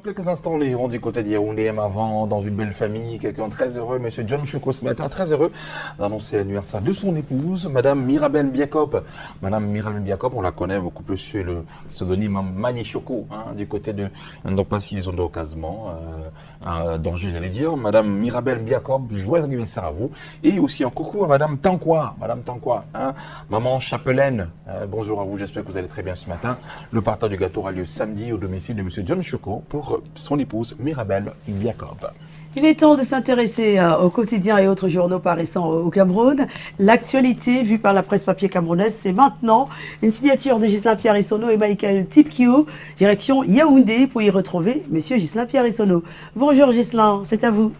quelques instants, nous irons du côté de Yaoundé, avant, dans une belle famille, quelqu'un très heureux, Monsieur John Choko ce matin, très heureux d'annoncer l'anniversaire de son épouse, Madame Mirabel Biakop. Madame Mirabel Biakop, on la connaît beaucoup plus sur le pseudonyme Mani Choko, du côté de Ndopassy, d'Ocasement, d'Angers, j'allais dire. Madame Mirabel Biakop, joyeux anniversaire à vous. Et aussi un coucou à Madame Tankwa, Maman Chapelaine, bonjour à vous, j'espère que vous allez très bien ce matin. Le partage du gâteau aura lieu samedi au domicile de Monsieur John Choko pour son épouse Mirabel Biakop. Il est temps de s'intéresser aux quotidiens et autres journaux paraissant au Cameroun. L'actualité vue par la presse papier camerounaise, c'est maintenant une signature de Ghislain Pierre-Essonneau et Michael Tipkio, direction Yaoundé pour y retrouver Monsieur Ghislain Pierre-Essonneau. Bonjour Ghislain, c'est à vous.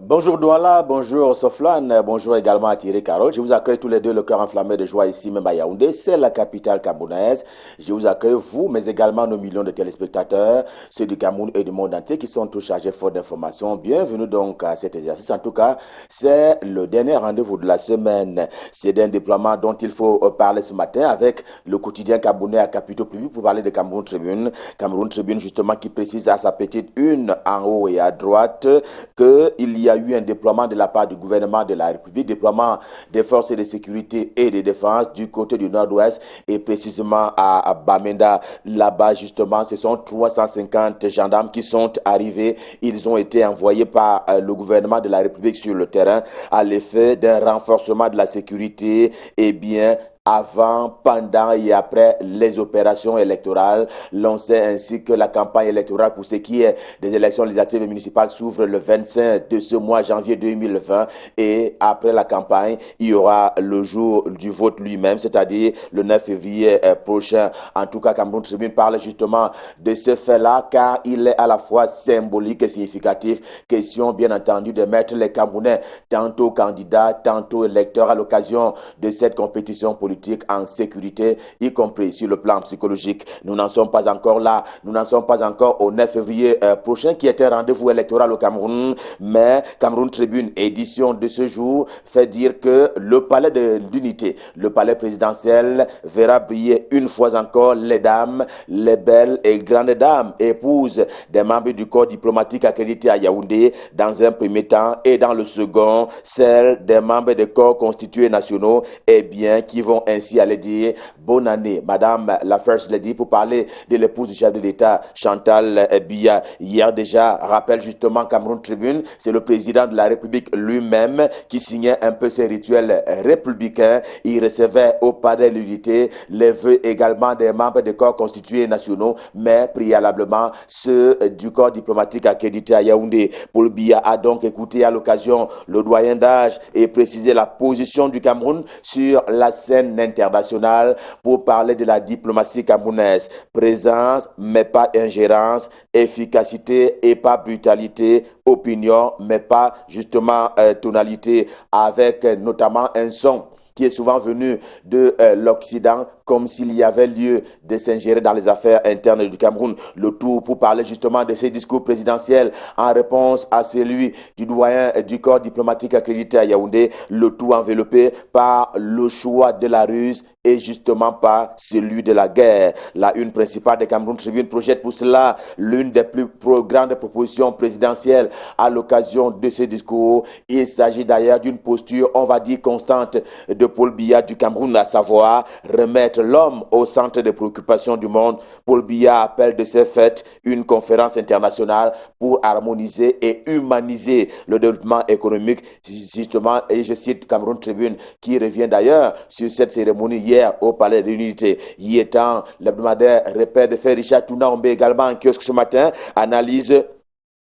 Bonjour Douala, bonjour Soflan, bonjour également à Thierry Carole. Je vous accueille tous les deux, le cœur enflammé de joie ici même à Yaoundé. C'est la capitale camerounaise. Je vous accueille, vous, mais également nos millions de téléspectateurs, ceux du Cameroun et du monde entier qui sont tous chargés fort d'informations. Bienvenue donc à cet exercice. En tout cas, c'est le dernier rendez-vous de la semaine. C'est d'un déploiement dont il faut parler ce matin avec le quotidien camerounais à capitaux publics pour parler de Cameroun Tribune. Cameroun Tribune justement qui précise à sa petite une en haut et à droite qu'il y a eu un déploiement de la part du gouvernement de la République, déploiement des forces de sécurité et de défense du côté du nord-ouest et précisément à Bamenda. Là-bas, justement, ce sont 350 gendarmes qui sont arrivés. Ils ont été envoyés par le gouvernement de la République sur le terrain à l'effet d'un renforcement de la sécurité et bien avant, pendant et après les opérations électorales. L'on sait ainsi que la campagne électorale pour ce qui est des élections législatives et municipales s'ouvre le 25 de ce mois janvier 2020 et après la campagne, il y aura le jour du vote lui-même, c'est-à-dire le 9 février prochain. En tout cas, Cameroun Tribune parle justement de ce fait-là car il est à la fois symbolique et significatif. Question bien entendu de mettre les Camerounais tantôt candidats, tantôt électeurs à l'occasion de cette compétition politique en sécurité, y compris sur le plan psychologique. Nous n'en sommes pas encore là. Nous n'en sommes pas encore au 9 février prochain qui est un rendez-vous électoral au Cameroun. Mais Cameroun Tribune, édition de ce jour, fait dire que le palais de l'unité, le palais présidentiel, verra briller une fois encore les dames, les belles et grandes dames, épouses des membres du corps diplomatique accrédité à Yaoundé dans un premier temps et dans le second, celles des membres des corps constitués nationaux et bien qui vont ainsi aller dire bonne année, Madame la First Lady, pour parler de l'épouse du chef de l'État, Chantal Biya. Hier déjà, rappelle justement Cameroun Tribune, c'est le président de la République lui-même qui signait un peu ses rituels républicains. Il recevait au palais de l'unité les vœux également des membres des corps constitués nationaux, mais préalablement ceux du corps diplomatique accrédité à Yaoundé. Paul Biya a donc écouté à l'occasion le doyen d'âge et précisé la position du Cameroun sur la scène internationale pour parler de la diplomatie camerounaise. Présence, mais pas ingérence, efficacité et pas brutalité, opinion, mais pas justement tonalité, avec notamment un son qui est souvent venu de l'Occident, comme s'il y avait lieu de s'ingérer dans les affaires internes du Cameroun. Le tout pour parler justement de ces discours présidentiels en réponse à celui du doyen du corps diplomatique accrédité à Yaoundé, le tout enveloppé par le choix de la ruse et justement pas celui de la guerre. La une principale des Cameroun Tribune projette pour cela l'une des plus grandes propositions présidentielles à l'occasion de ces discours. Il s'agit d'ailleurs d'une posture, on va dire, constante de Paul Biya du Cameroun, à savoir remettre l'homme au centre des préoccupations du monde. Paul Biya appelle de ce fait une conférence internationale pour harmoniser et humaniser le développement économique, justement, et je cite Cameroun Tribune, qui revient d'ailleurs sur cette cérémonie hier au Palais de l'Unité. Y étant, l'hebdomadaire repère de fait Richard Tounambe également en kiosque ce matin, analyse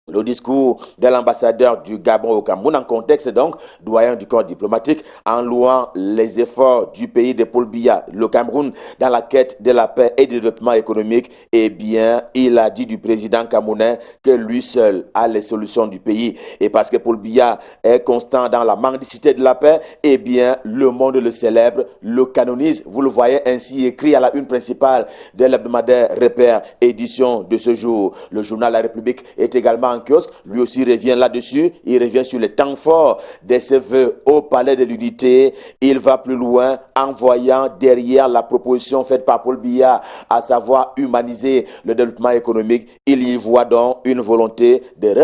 le discours de l'ambassadeur du Gabon au Cameroun, en contexte donc, doyen du corps diplomatique, en louant les efforts du pays de Paul Biya, le Cameroun, dans la quête de la paix et du développement économique. Eh bien, il a dit du président camerounais que lui seul a les solutions du pays. Et parce que Paul Biya est constant dans la mendicité de la paix, eh bien, le monde le célèbre, le canonise. Vous le voyez ainsi écrit à la une principale de l'hebdomadaire Repère, édition de ce jour. Le journal La République est également en kiosque, lui aussi revient là-dessus. Il revient sur les temps forts de ses vœux au palais de l'unité. Il va plus loin en voyant derrière la proposition faite par Paul Biya, à savoir humaniser le développement économique. Il y voit donc une volonté de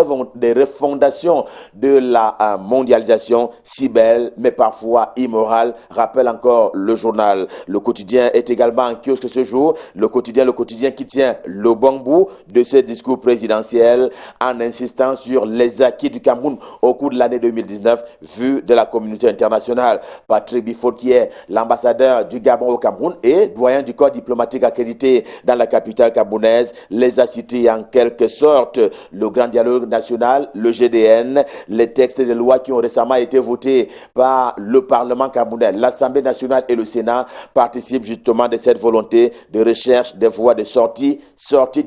refondation de la mondialisation, si belle mais parfois immorale, rappelle encore le journal. Le quotidien est également en kiosque ce jour. Le quotidien qui tient le bon bout de ce discours présidentiel en insistant sur les acquis du Cameroun au cours de l'année 2019 vu de la communauté internationale. Patrick Biffo, qui est l'ambassadeur du Gabon au Cameroun et doyen du corps diplomatique accrédité dans la capitale camerounaise, les a cités en quelque sorte. Le grand dialogue national, le GDN, les textes de loi qui ont récemment été votés par le Parlement camerounais, l'Assemblée nationale et le Sénat participent justement de cette volonté de recherche des voies de sortie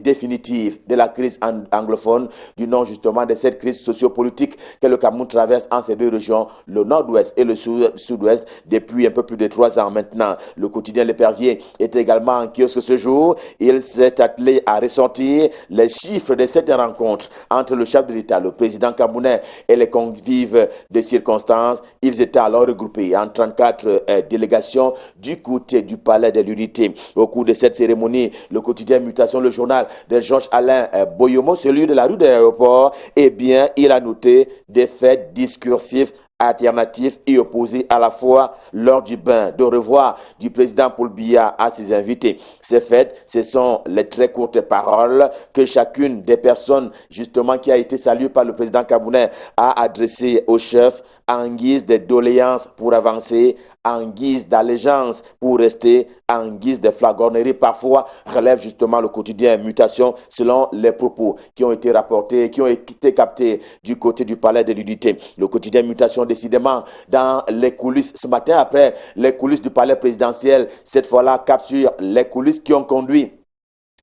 définitive de la crise anglophone, du nom justement de cette crise sociopolitique que le Cameroun traverse en ces deux régions, le nord-ouest et le sud-ouest, depuis un peu plus de 3 ans maintenant. Le quotidien L'Épervier est également en kiosque ce jour. Il s'est attelé à ressortir les chiffres de cette rencontre entre le chef de l'État, le président camerounais et les convives de circonstances. Ils étaient alors regroupés en 34 délégations du côté du palais de l'unité. Au cours de cette cérémonie, le quotidien Mutation, le journal de Georges-Alain Boyomo, celui de la rue de l'aéroport, eh bien, il a noté des faits discursifs alternatifs et opposés à la fois lors du bain de revoir du président Paul Biya à ses invités. Ces faits, ce sont les très courtes paroles que chacune des personnes justement qui a été saluée par le président camerounais a adressées au chef en guise de doléances pour avancer, en guise d'allégeance pour rester, en guise de flagornerie parfois, relève justement le quotidien Mutation selon les propos qui ont été rapportés, qui ont été captés du côté du palais de l'unité. Le quotidien Mutation, décidément, dans les coulisses ce matin, après les coulisses du palais présidentiel, cette fois-là capture les coulisses qui ont conduit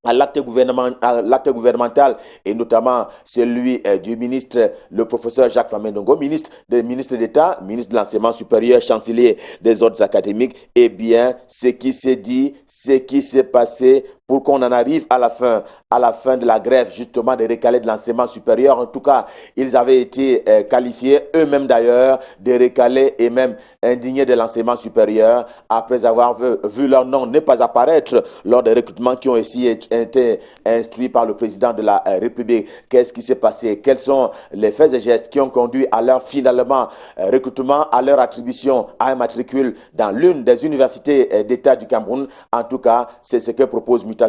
à l'acte gouvernemental et notamment celui du ministre, le professeur Jacques Famendongo, ministre d'État, ministre de l'enseignement supérieur, chancelier des ordres académiques. Eh bien, ce qui s'est dit, ce qui s'est passé pour qu'on en arrive à la fin de la grève, justement, des recalés de l'enseignement supérieur. En tout cas, ils avaient été qualifiés, eux-mêmes d'ailleurs, de recalés et même indignés de l'enseignement supérieur après avoir vu leur nom ne pas apparaître lors des recrutements qui ont été instruits par le président de la République. Qu'est-ce qui s'est passé? Quels sont les faits et gestes qui ont conduit à leur finalement recrutement, à leur attribution à un matricule dans l'une des universités d'État du Cameroun? En tout cas, c'est ce que propose Mutation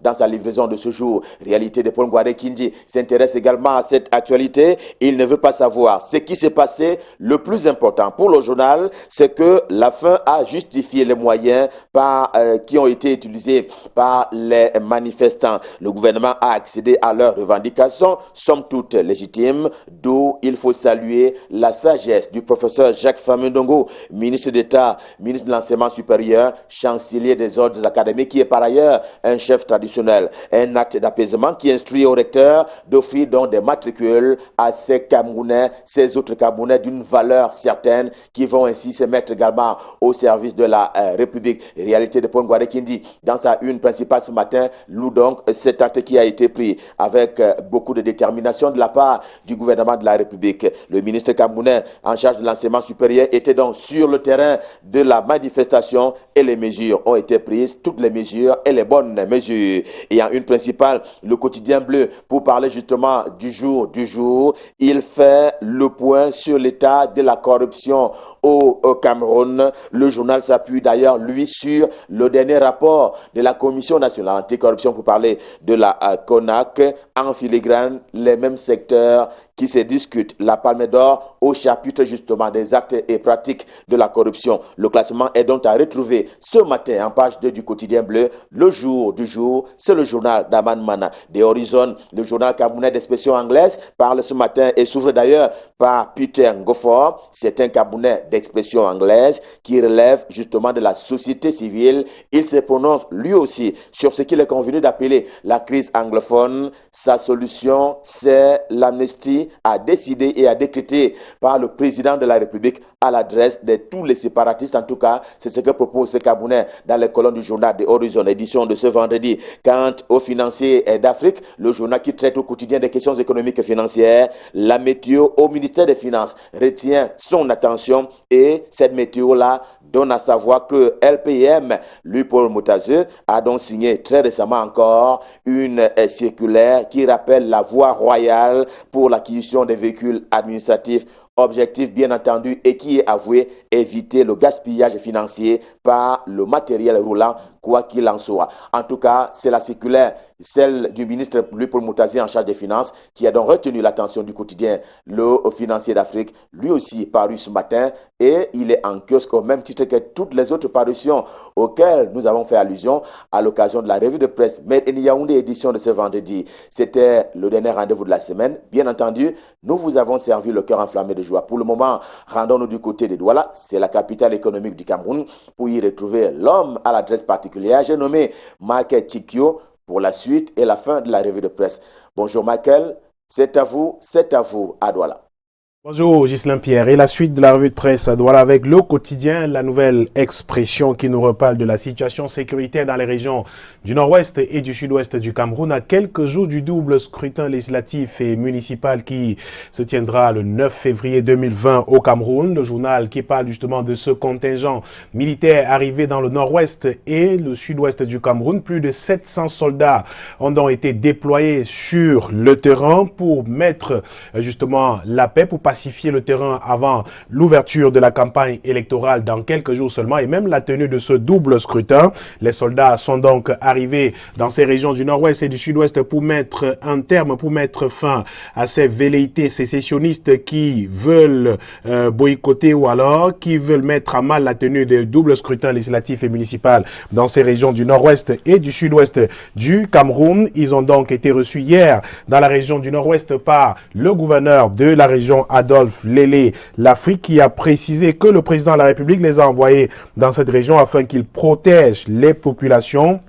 dans sa livraison de ce jour. Réalité de Paul Ngouaré Kindi s'intéresse également à cette actualité. Il ne veut pas savoir ce qui s'est passé. Le plus important pour le journal, c'est que la fin a justifié les moyens qui ont été utilisés par les manifestants. Le gouvernement a accédé à leurs revendications, somme toute légitimes, d'où il faut saluer la sagesse du professeur Jacques Famendongo, ministre d'État, ministre de l'Enseignement supérieur, chancelier des ordres académiques, qui est par ailleurs un chef traditionnel. Un acte d'apaisement qui instruit au recteur d'offrir donc des matricules à ces Camerounais, ces autres Camerounais d'une valeur certaine, qui vont ainsi se mettre également au service de la République. Réalité de Paul Ngouaré Kindi, dans sa une principale ce matin, loue donc cet acte qui a été pris avec beaucoup de détermination de la part du gouvernement de la République. Le ministre camerounais en charge de l'enseignement supérieur était donc sur le terrain de la manifestation et les mesures ont été prises, toutes les mesures et les bonnes mesures. Et en une principale, le quotidien bleu, pour parler justement du jour, il fait le point sur l'état de la corruption au Cameroun. Le journal s'appuie d'ailleurs, lui, sur le dernier rapport de la Commission nationale anticorruption, pour parler de la CONAC, en filigrane les mêmes secteurs qui se discutent. La Palme d'Or au chapitre justement des actes et pratiques de la corruption. Le classement est donc à retrouver ce matin en page 2 du quotidien bleu. Le jour du jour, c'est le journal d'Aman Mana. Des Horizons, le journal camerounais d'expression anglaise, parle ce matin et s'ouvre d'ailleurs par Peter Ngofor. C'est un Camerounais d'expression anglaise qui relève justement de la société civile. Il se prononce lui aussi sur ce qu'il est convenu d'appeler la crise anglophone. Sa solution, c'est l'amnistie a décidé et a décrété par le président de la République à l'adresse de tous les séparatistes. En tout cas, c'est ce que propose ce Camerounais dans les colonnes du journal de Horizon, édition de ce vendredi. Quant aux financiers d'Afrique, le journal qui traite au quotidien des questions économiques et financières, la météo au ministère des Finances retient son attention et cette météo-là donne à savoir que LPM, lui Paul Moutazeux, a donc signé très récemment encore une circulaire qui rappelle la voie royale pour l'acquisition des véhicules administratifs. Objectif bien entendu et qui est avoué éviter le gaspillage financier par le matériel roulant, quoi qu'il en soit. En tout cas, c'est la circulaire, celle du ministre Louis-Paul Moutazi en charge des finances, qui a donc retenu l'attention du quotidien Le Financier d'Afrique, lui aussi paru ce matin, et il est en kiosque au même titre que toutes les autres parutions auxquelles nous avons fait allusion à l'occasion de la revue de presse Made in Yaoundé édition de ce vendredi. C'était le dernier rendez-vous de la semaine. Bien entendu, nous vous avons servi le cœur enflammé de joie. Pour le moment, rendons-nous du côté de Douala, c'est la capitale économique du Cameroun, pour y retrouver l'homme à l'adresse particulière. J'ai nommé Michael Tikio pour la suite et la fin de la revue de presse. Bonjour Michael, c'est à vous à Douala. Bonjour Ghislain Pierre et la suite de la revue de presse à Douala avec le quotidien, la nouvelle expression qui nous reparle de la situation sécuritaire dans les régions du nord-ouest et du sud-ouest du Cameroun à quelques jours du double scrutin législatif et municipal qui se tiendra le 9 février 2020 au Cameroun. Le journal qui parle justement de ce contingent militaire arrivé dans le nord-ouest et le sud-ouest du Cameroun. Plus de 700 soldats ont donc été déployés sur le terrain pour mettre justement la paix, pour pacifier le terrain avant l'ouverture de la campagne électorale dans quelques jours seulement et même la tenue de ce double scrutin. Les soldats sont donc arrivés dans ces régions du nord-ouest et du sud-ouest pour mettre un terme, pour mettre fin à ces velléités sécessionnistes qui veulent boycotter ou alors qui veulent mettre à mal la tenue des doubles scrutins législatifs et municipaux dans ces régions du nord-ouest et du sud-ouest du Cameroun. Ils ont donc été reçus hier dans la région du nord-ouest par le gouverneur de la région Adolphe Lélé l'Afrique, qui a précisé que le président de la République les a envoyés dans cette région afin qu'ils protègent les populations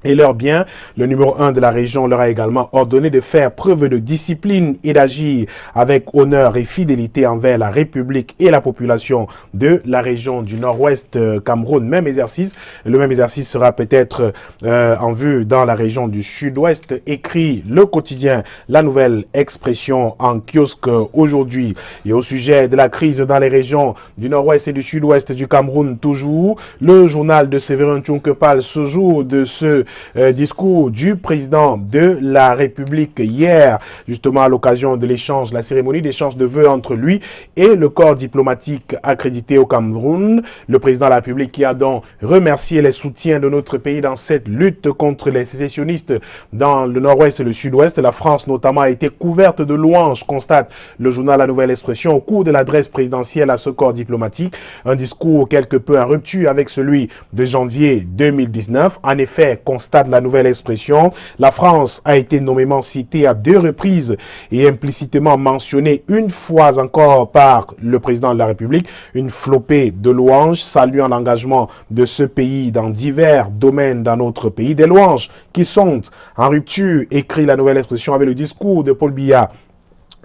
et leurs biens. Le numéro 1 de la région leur a également ordonné de faire preuve de discipline et d'agir avec honneur et fidélité envers la République et la population de la région du nord-ouest Cameroun. Même exercice. Le même exercice sera peut-être en vue dans la région du sud-ouest. Écrit le quotidien, la nouvelle expression en kiosque aujourd'hui. Et au sujet de la crise dans les régions du nord-ouest et du sud-ouest du Cameroun, toujours, le journal de Séverin Tchouke parle ce jour de ce discours du président de la République hier, justement à l'occasion de l'échange, la cérémonie d'échange de vœux entre lui et le corps diplomatique accrédité au Cameroun. Le président de la République qui a donc remercié les soutiens de notre pays dans cette lutte contre les sécessionnistes dans le nord-ouest et le sud-ouest. La France notamment a été couverte de louanges, constate le journal La Nouvelle Expression au cours de l'adresse présidentielle à ce corps diplomatique. Un discours quelque peu en rupture avec celui de janvier 2019. En effet, constate La Nouvelle Expression, la France a été nommément citée à 2 reprises et implicitement mentionnée une fois encore par le président de la République. Une flopée de louanges saluant l'engagement de ce pays dans divers domaines dans notre pays. Des louanges qui sont en rupture, écrit La Nouvelle Expression, avec le discours de Paul Biya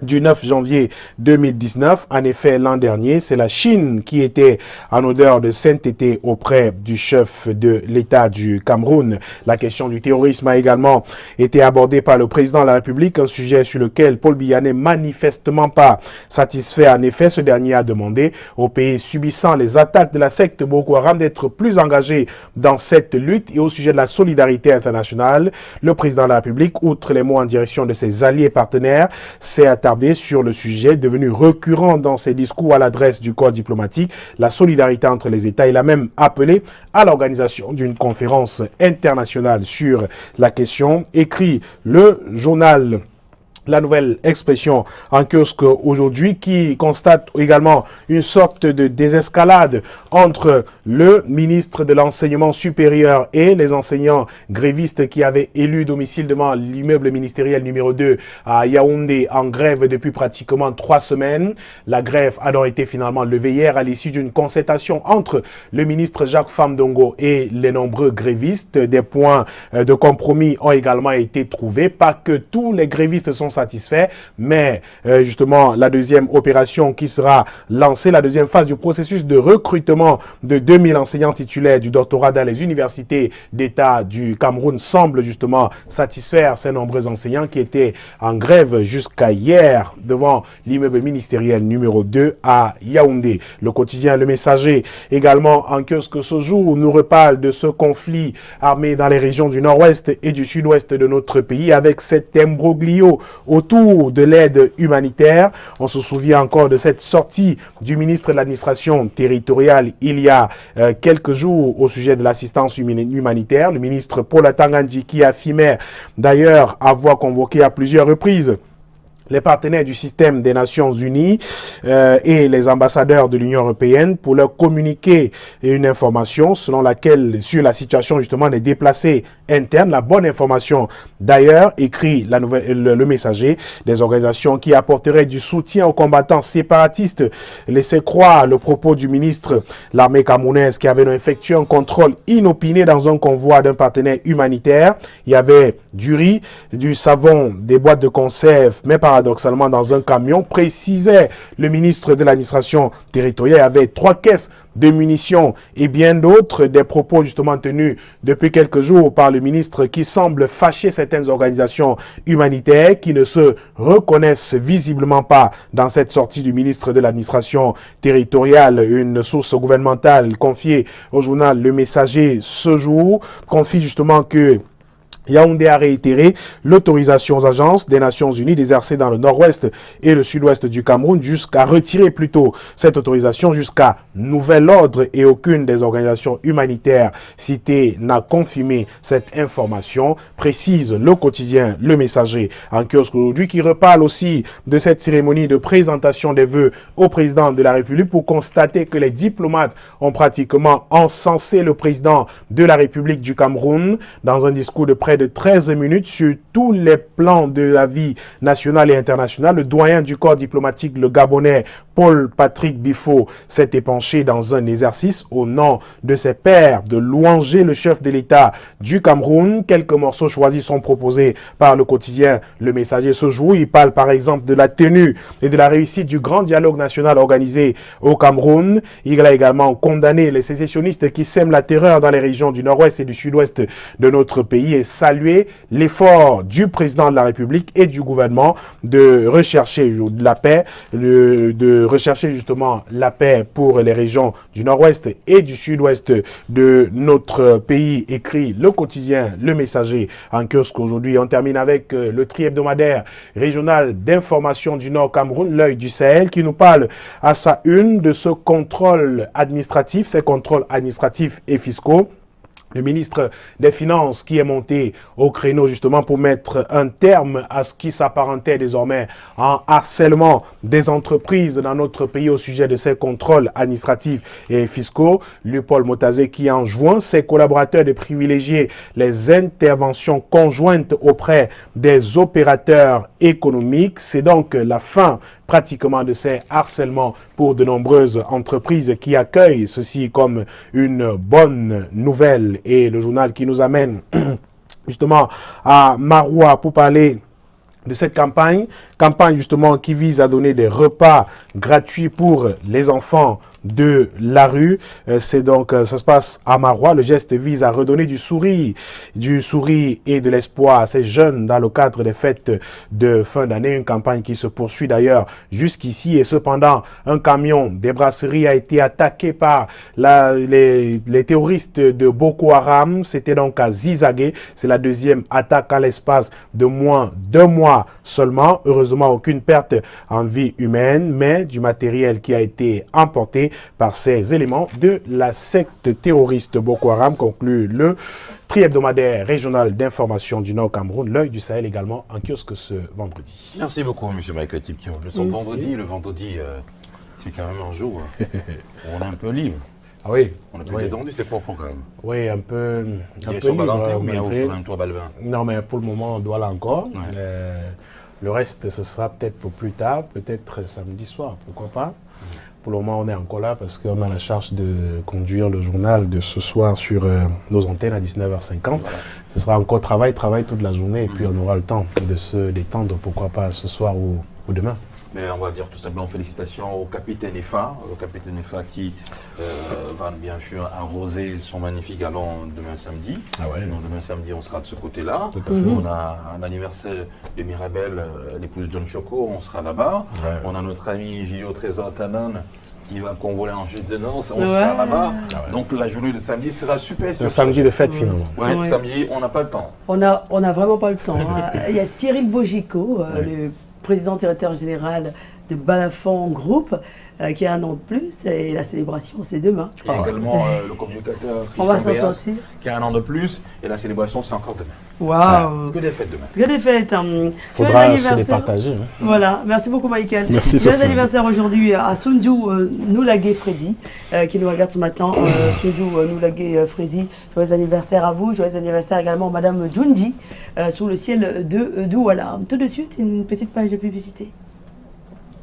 du 9 janvier 2019. En effet, l'an dernier, c'est la Chine qui était en odeur de sainteté auprès du chef de l'État du Cameroun. La question du terrorisme a également été abordée par le président de la République, un sujet sur lequel Paul Biya n'est manifestement pas satisfait. En effet, ce dernier a demandé aux pays subissant les attaques de la secte Boko Haram d'être plus engagés dans cette lutte. Et au sujet de la solidarité internationale, le président de la République, outre les mots en direction de ses alliés partenaires, s'est attardé sur le sujet devenu récurrent dans ses discours à l'adresse du corps diplomatique, la solidarité entre les États. Il a même appelé à l'organisation d'une conférence internationale sur la question, écrit le journal La Nouvelle Expression en kiosque aujourd'hui, qui constate également une sorte de désescalade entre le ministre de l'Enseignement supérieur et les enseignants grévistes qui avaient élu domicile devant l'immeuble ministériel numéro 2 à Yaoundé en grève depuis pratiquement 3 semaines. La grève a donc été finalement levée hier à l'issue d'une concertation entre le ministre Jacques Famdongo et les nombreux grévistes. Des points de compromis ont également été trouvés. Pas que tous les grévistes sont satisfaits, mais justement la deuxième opération qui sera lancée, la deuxième phase du processus de recrutement de 2000 enseignants titulaires du doctorat dans les universités d'État du Cameroun semble justement satisfaire ces nombreux enseignants qui étaient en grève jusqu'à hier devant l'immeuble ministériel numéro 2 à Yaoundé. Le quotidien Le Messager également en kiosque ce jour nous reparle de ce conflit armé dans les régions du nord-ouest et du sud-ouest de notre pays avec cet imbroglio autour de l'aide humanitaire. On se souvient encore de cette sortie du ministre de l'administration territoriale il y a quelques jours au sujet de l'assistance humanitaire. Le ministre Paul Atangandji qui affirmait d'ailleurs avoir convoqué à plusieurs reprises les partenaires du système des Nations Unies et les ambassadeurs de l'Union européenne pour leur communiquer une information selon laquelle, sur la situation justement des déplacés internes, la bonne information. D'ailleurs, écrit le Messager, des organisations qui apporteraient du soutien aux combattants séparatistes laissaient croire le propos du ministre, l'armée camerounaise qui avait effectué un contrôle inopiné dans un convoi d'un partenaire humanitaire. Il y avait du riz, du savon, des boîtes de conserve, mais paradoxalement dans un camion, précisait le ministre de l'administration territoriale. Il y avait 3 caisses de munitions et bien d'autres, des propos justement tenus depuis quelques jours par le ministre qui semble fâcher certaines organisations humanitaires qui ne se reconnaissent visiblement pas dans cette sortie du ministre de l'administration territoriale. Une source gouvernementale confiée au journal Le Messager ce jour confie justement que Yaoundé a réitéré l'autorisation aux agences des Nations Unies d'exercer dans le nord-ouest et le sud-ouest du Cameroun jusqu'à retirer plutôt cette autorisation jusqu'à nouvel ordre et aucune des organisations humanitaires citées n'a confirmé cette information, précise le quotidien Le Messager en kiosque aujourd'hui qui reparle aussi de cette cérémonie de présentation des vœux au président de la République pour constater que les diplomates ont pratiquement encensé le président de la République du Cameroun dans un discours de près de 13 minutes sur tous les plans de la vie nationale et internationale. Le doyen du corps diplomatique, le Gabonais Paul-Patrick Bifo, s'est épanché dans un exercice au nom de ses pairs de louanger le chef de l'État du Cameroun. Quelques morceaux choisis sont proposés par le quotidien Le Messager ce jour. Il parle par exemple de la tenue et de la réussite du grand dialogue national organisé au Cameroun. Il a également condamné les sécessionnistes qui sèment la terreur dans les régions du nord-ouest et du sud-ouest de notre pays et saluer l'effort du président de la République et du gouvernement de rechercher la paix, de rechercher justement la paix pour les régions du nord-ouest et du sud-ouest de notre pays, écrit le quotidien Le Messager en kiosque aujourd'hui. On termine avec le tri-hebdomadaire régional d'information du Nord Cameroun, l'œil du Sahel, qui nous parle à sa une de ce contrôle administratif, ces contrôles administratifs et fiscaux. Le ministre des Finances qui est monté au créneau justement pour mettre un terme à ce qui s'apparentait désormais en harcèlement des entreprises dans notre pays au sujet de ces contrôles administratifs et fiscaux. Paul Motazé qui enjoint ses collaborateurs de privilégier les interventions conjointes auprès des opérateurs économiques. C'est donc la fin pratiquement de ces harcèlements pour de nombreuses entreprises qui accueillent ceci comme une bonne nouvelle. Et le journal qui nous amène justement à Maroua pour parler de cette campagne justement qui vise à donner des repas gratuits pour les enfants de la rue. C'est donc, ça se passe à Maroua. Le geste vise à redonner du sourire et de l'espoir à ces jeunes dans le cadre des fêtes de fin d'année. Une campagne qui se poursuit d'ailleurs jusqu'ici. Et cependant, un camion des brasseries a été attaqué par les terroristes de Boko Haram. C'était donc à Zizagé. C'est la deuxième attaque en l'espace de moins d'1 mois seulement. Heureusement, aucune perte en vie humaine, mais du matériel qui a été emporté par ces éléments de la secte terroriste Boko Haram, conclut le tri-hebdomadaire régional d'information du Nord Cameroun, l'œil du Sahel également en kiosque ce vendredi. Merci beaucoup, M. Michael Tipkio. Le vendredi, c'est quand même un jour où on est un peu libre. Ah oui. On est un peu détendu, c'est propre quand même. Oui, un peu libre. Non, mais pour le moment, on doit là encore. Ouais. Le reste, ce sera peut-être pour plus tard, peut-être samedi soir, pourquoi pas. Pour le moment, on est encore là parce qu'on a la charge de conduire le journal de ce soir sur nos antennes à 19h50. Voilà. Ce sera encore travail toute la journée et puis on aura le temps de se détendre, pourquoi pas ce soir ou demain. Mais on va dire tout simplement félicitations au capitaine EFA, qui va bien sûr arroser son magnifique galon demain samedi. Ah ouais. Donc, demain samedi, on sera de ce côté-là. Tout à fait. On a un anniversaire de Mirabel, l'épouse de John Choco, on sera là-bas. Ouais. On a notre ami Gilles Trésor Tanan qui va convoler en juge de noces, on Ouais. sera là-bas. Ah ouais. Donc la journée de samedi sera super. Un samedi de fête finalement. Ouais, Ouais. samedi, on n'a pas le temps. On a vraiment pas le temps. Hein. Il y a Cyril Bogico, le président directeur général de Balafon Group, qui a un an de plus et la célébration c'est demain. Il y a également le communicateur On va Christian s'en Béas sortir. qui a un an de plus et la célébration c'est encore demain. Waouh! Que des fêtes demain. Que des fêtes. Faudra Joyeux se les anniversaire. partager. Hein. Voilà, merci beaucoup Michael. Merci, Joyeux Sophie. anniversaire aujourd'hui à Sunju Noulagé Freddy, qui nous regarde ce matin. Sunju Noulagé Freddy, joyeux anniversaire à vous. Joyeux anniversaire également à Madame Junji, sous le ciel de Douala. Tout de suite, une petite page de publicité.